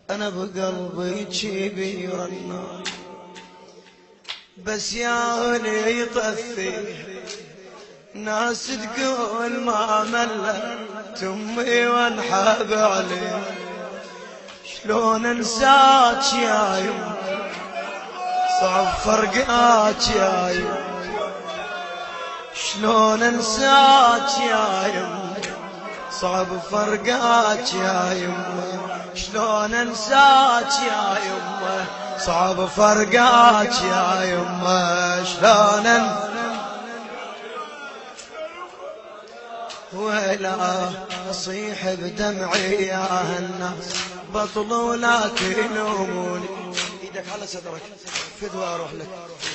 أنا بقلبي جيبي رنان، بس يا اللي يطفي ناس تقول ما ملت أمي وانحب عليه. شلون انساك يا يم، صعب فرقاك يا يم. شلون انساك يا يم، صعب فرقاك يا يمه. شلون انساك يا يمه، صعب فرقاك يا يمه. شلون ولا اصيح بدمعي يا الناس، بطلوا لا تلوموني. ايدك على صدرك فدوى اروح لك.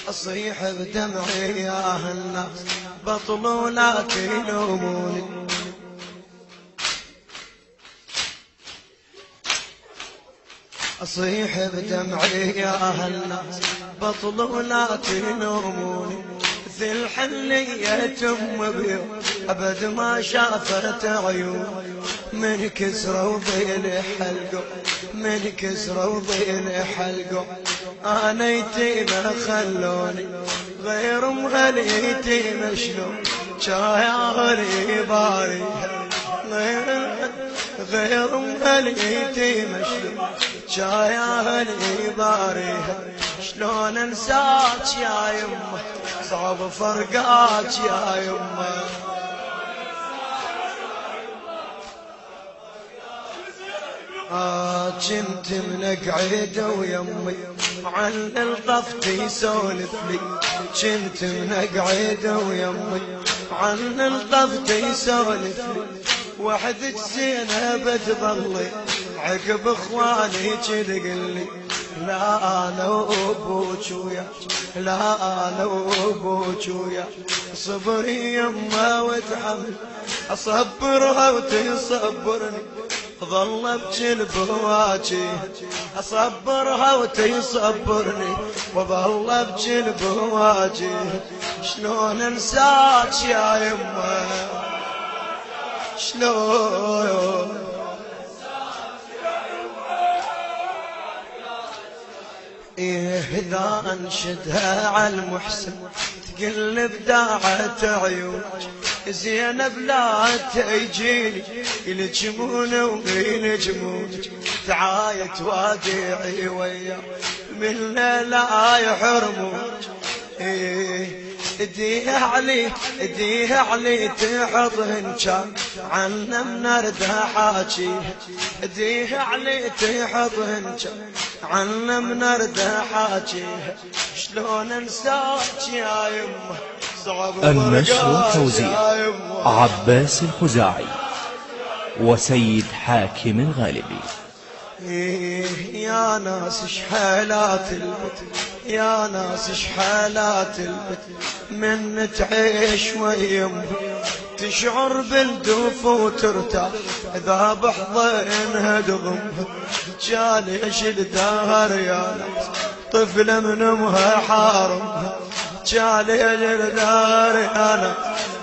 اصيح بدمعي يا الناس، بطلوا لا تلوموني. أصيح بدمعي يا الناس، بطلوا لا تلوموني. مثل الحلية أم بيوم أبد ما شافت عيون، من كسروا ضيل حلقوا، من كسروا ضيل حلقوا. أنا يتيمة خلوني غير هاليتيمة شلون شايعوني باري. غير هاليتيمة شلون شايعوني باري. شلون انساك يا يمه، صعب فرقاك يا يمه. كنت منقعد ويمي عن الطفت يسولف لي. كنت منقعد ويمي عن الطفت يسولف لي. وحدك زينب تظلي عقب اخواني تقلي. لا انا وابوك وياك، لا انا وابوك وياك. صبري يمه وتحمل، اصبرها وتصبرني. ظل ابكي بهواجي، اصبرها وتصبرني. وظل ابكي بهواجي. شلون انساك يا يمه، شلون إذا أنشدها على المحسن تقلب داعة عيونك. زينب لا تجيني يلجمون ويلجمونك. تعايت وادعي ويا من لا يحرمونك. اديها علي اديها علي تحضن كان عنا من ارده حاجي. اديها علي تحضن كان عنا من ارده حاجي. شلون انساك يا يمه، صعب النشر والتوزيع عباس الخزاعي وسيد حاكم الغالبي. يا ناس شحالات البت، يا ناس شحالات البت. من تعيش ويمه تشعر بالدوف وترتاح. اذا بحضنها تضمها جاليش الدهر يا ناس، طفلة من امها حارمها. جاليش الدهر يا ناس،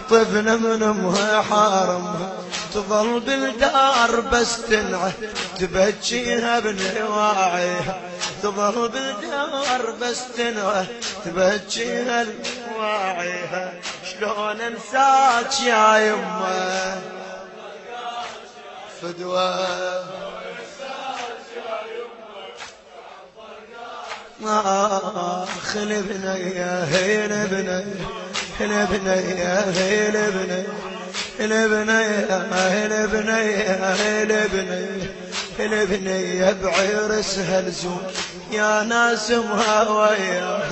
طفلة من امها حارمها. تظل بالدار بس تنعه تبجيها بنواعيها. تظل بالدار بس تنعه تبجيها بنواعيها. شلون انساك يا يمه فدوى. خل بنيه هيل بنيه هيل بنيه هيل بنيه هيل بنيه هيل بنيه هيل بنيه هيل بنيه بعرسها لزوم يا ناس مهاويه.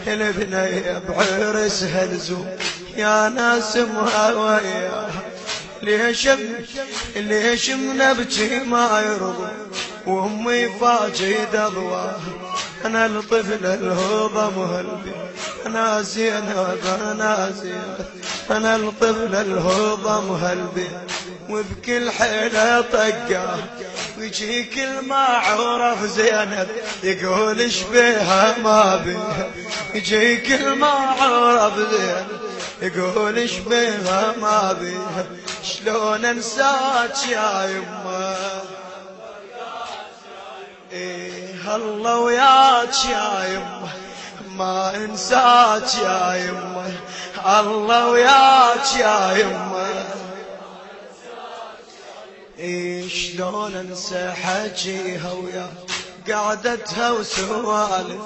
هيل بنيه بعرسها لزوم يا ناس مهاويه. ليش منبكي ما يرضى وامي فاجد اضواه. انا الطفل الهضم هلبي انا زينب انا زينب. انا الطفل الهضم هلبي وبكل حيله طقاه. ويجي كل ما عرف زينب يقول ايش بيها ما بيها. يجي كل ما عرف زينب يقول ايش بيها ما بيها. شلون انساك يا يمه إيه الله وياك يا يمه ما انساك يا يمه الله وياك يا يمه إيه شلون انسى حكيها ويا قعدتها وسوالف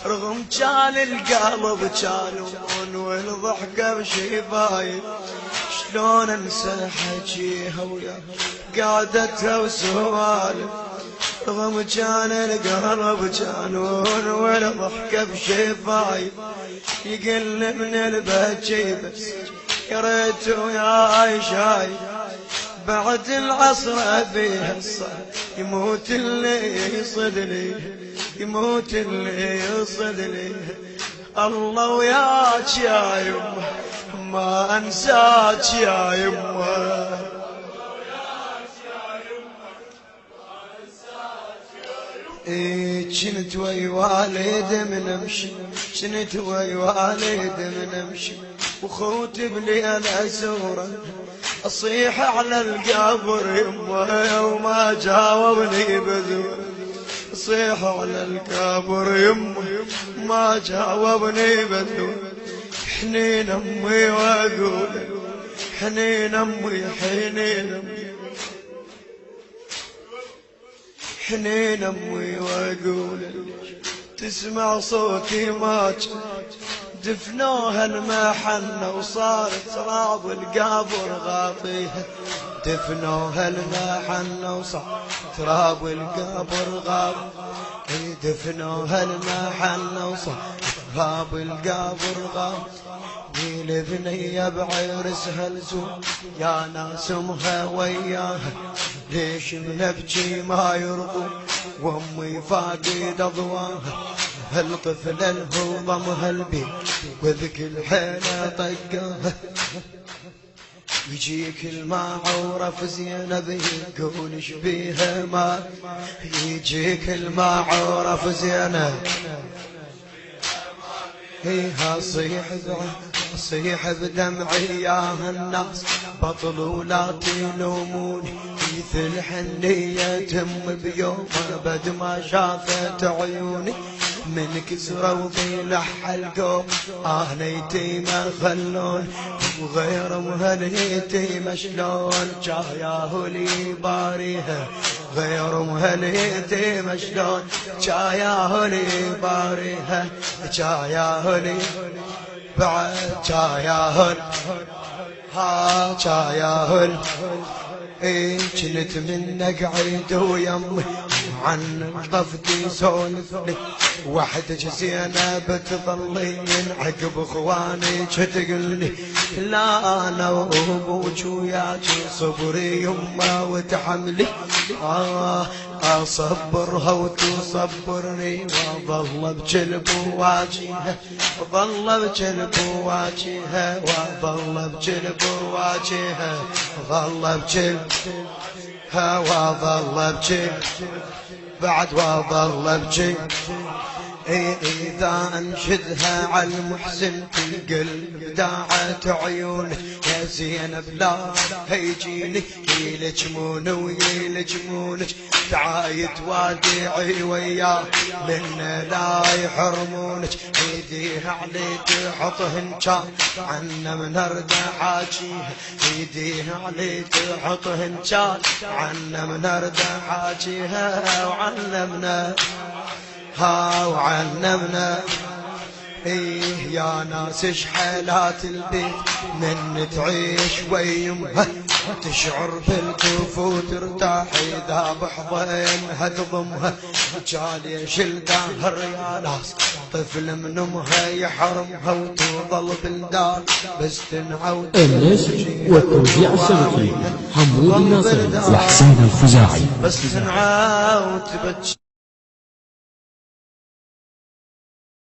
رغم كان القلب كانون والضحكة بشفايف شلون انسى حكيها ويا قعدتها وسوالف رغم كان القلب كانون والضحكة بشفايف يقل من البكي بس يا ريت وياي شايف بعد العصر فيها الصار يموت اللي يصدني يموت اللي يصدني الله وياك يا يمه ما انساك يا يمه كنت ويا والد من امشي كنت ويا والد من امشي وخوتي بليل اسوره اصيح على القبر يمه وما جاوبني بذور اصيح على القبر يمه ما جاوبني بذور حنين امي واقول حنين امي حنين امي حنين امي واقول تسمع صوتي ماج دفنوها المحنة وصار تراب القبر غاطيها دفنوها المحنة وصار تراب القبر غاطيها دفنوها المحنة وصار تراب القبر غاطيها البنية بعرسها الزور يا ناس امها وياها ليش بنبكي ما يرضوا وامي فاقد اضواها هالطفل الهو ضمها البيت وذك الحيلة طقاها يجيك المعورف زينب يقول شبيها ما يجيك المعورف زينب هيها صيح بدمعي يا الناس بطلوا لا تلوموني مثل حنية تم بيوم ابد ما شافت عيوني من كسروا ضلع القوم انا يتيمة خلون وغير مهليتيمة شلون جاياه لي باريها غير مهليتيمة شلون جاياه لي باريها جاياه لي بعد جاياه ها جاياه كنت منك عيد ويمي عن طفتي سولفني وحدك زينب تظلين عقب اخواني تقلني لا انا وابوك وياك صبري يما وتحملي اصبرها وتصبرني واظل بجلب واجهها وظل بجلب واجهها واظل بجلب واجهها ظل بجلبها وظل بجلب بعد وظل بجلب إذا أنشدها على المحسن في قلب داعت عيوني يا زينب لا هيجيني يلجمون ويلجمونك تعايد وادعي وياه من لا يحرمونك ايديها علي تحطهن كان عنا من ارد حاجيها ايديها علي تحطهن كان عنا من ارد حاجيها وعلمنا وعلمنا يا ناس شحالات البيت من تعيش ويمها تشعر بالكفو ترتاح اذا بحضنها تضمها جاليش الدهر يا ناس طفل من امها يحرمها وتظل بالدار بس تنعود النشر والتوزيع الشبكي حمود الناصر وحسين الخزاعي بس تنعود